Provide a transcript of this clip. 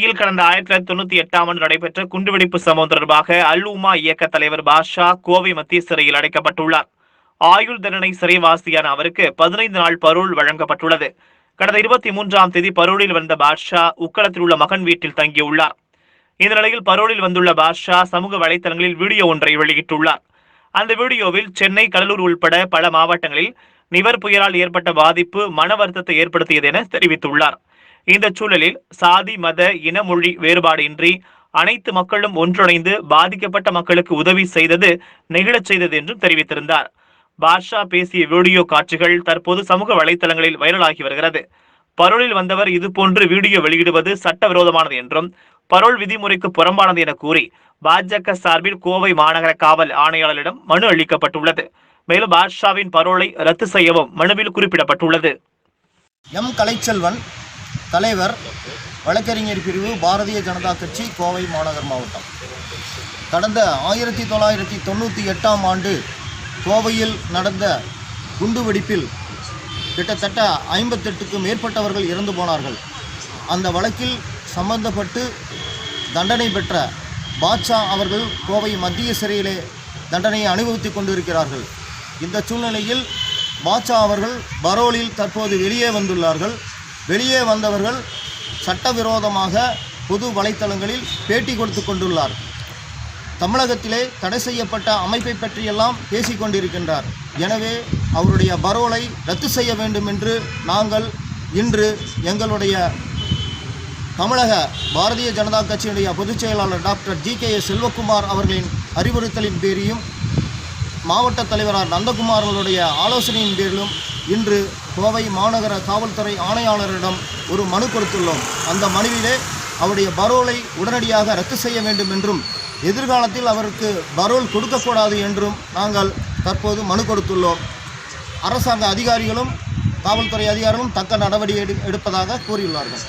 சென்னையில் கடந்த 1998ஆம் ஆண்டு நடைபெற்ற குண்டுவெடிப்பு சம்பவம் தொடர்பாக அல் உமா இயக்க தலைவர் பாஷா கோவை மத்திய சிறையில் அடைக்கப்பட்டுள்ளார். ஆயுள் தண்டனை சிறைவாசியான அவருக்கு 15 நாள் பரோல் வழங்கப்பட்டுள்ளது. கடந்த 23ஆம் தேதி பரோலில் வந்த பாஷா உக்களத்தில் உள்ள மகன் வீட்டில் தங்கியுள்ளார். இந்த நிலையில் பரோலில் வந்துள்ள பாஷா சமூக வலைதளங்களில் வீடியோ ஒன்றை வெளியிட்டுள்ளார். அந்த வீடியோவில் சென்னை, கடலூர் உள்பட பல மாவட்டங்களில் நிவர் புயலால் ஏற்பட்ட பாதிப்பு மன வருத்தத்தை ஏற்படுத்தியது என தெரிவித்துள்ளார். இந்த சூழலில் சாதி, மத, இன, மொழி வேறுபாடு இன்றி அனைத்து மக்களும் ஒன்றிணைந்து பாதிக்கப்பட்ட மக்களுக்கு உதவி செய்தது நெகிழச் செய்தது என்றும் தெரிவித்திருந்தார். பாஷா பேசிய வீடியோ காட்சிகள் தற்போது சமூக வலைதளங்களில் வைரலாகி வருகிறது. பரோலில் வந்தவர் இதுபோன்று வீடியோ வெளியிடுவது சட்டவிரோதமானது என்றும் பரோல் விதிமுறைக்கு புறம்பானது என கூறி பாஜக சார்பில் கோவை மாநகர காவல் ஆணையாளரிடம் மனு அளிக்கப்பட்டுள்ளது. மேலும் பாஷாவின் பரோலை ரத்து செய்யவும் மனுவில் குறிப்பிடப்பட்டுள்ளது. எம் கலைச்செல்வன், தலைவர், வழக்கறிஞர் பிரிவு, பாரதிய ஜனதா கட்சி, கோவை மாநகர் மாவட்டம். கடந்த 1998ஆம் ஆண்டு கோவையில் நடந்த குண்டுவெடிப்பில் கிட்டத்தட்ட 58க்கும் மேற்பட்டவர்கள் இறந்து போனார்கள். அந்த வழக்கில் சம்பந்தப்பட்டு தண்டனை பெற்ற பாட்ஷா அவர்கள் கோவை மத்திய சிறையிலே தண்டனையை அனுபவித்துக் கொண்டிருக்கிறார்கள். இந்த சூழ்நிலையில் பாட்ஷா அவர்கள் பரோலில் தற்போது வெளியே வந்துள்ளார்கள். வெளியே வந்தவர்கள் சட்டவிரோதமாக பொது வலைத்தளங்களில் பேட்டி கொடுத்து கொண்டுள்ளார். தமிழகத்திலே தடை செய்யப்பட்ட அமைப்பை பற்றியெல்லாம் பேசி கொண்டிருக்கின்றார். எனவே அவருடைய பரோலை ரத்து செய்ய வேண்டும் என்று நாங்கள் இன்று எங்களுடைய தமிழக பாரதிய ஜனதா கட்சியினுடைய பொதுச் செயலாளர் டாக்டர் GKS செல்வகுமார் அவர்களின் அறிவுறுத்தலின் பேரிலும் மாவட்ட தலைவரார் நந்தகுமார் அவர்களுடைய ஆலோசனையின் பேரிலும் இன்று கோவை மாநகர காவல்துறை ஆணையாளரிடம் ஒரு மனு கொடுத்துள்ளோம். அந்த மனுவிலே அவருடைய பரோலை உடனடியாக ரத்து செய்ய வேண்டும் என்றும் எதிர்காலத்தில் அவருக்கு பரோல் கொடுக்கக்கூடாது என்றும் நாங்கள் தற்போது மனு கொடுத்துள்ளோம். அரசாங்க அதிகாரிகளும் காவல்துறை அதிகாரிகளும் தக்க நடவடிக்கை எடுப்பதாக கூறியுள்ளார்கள்.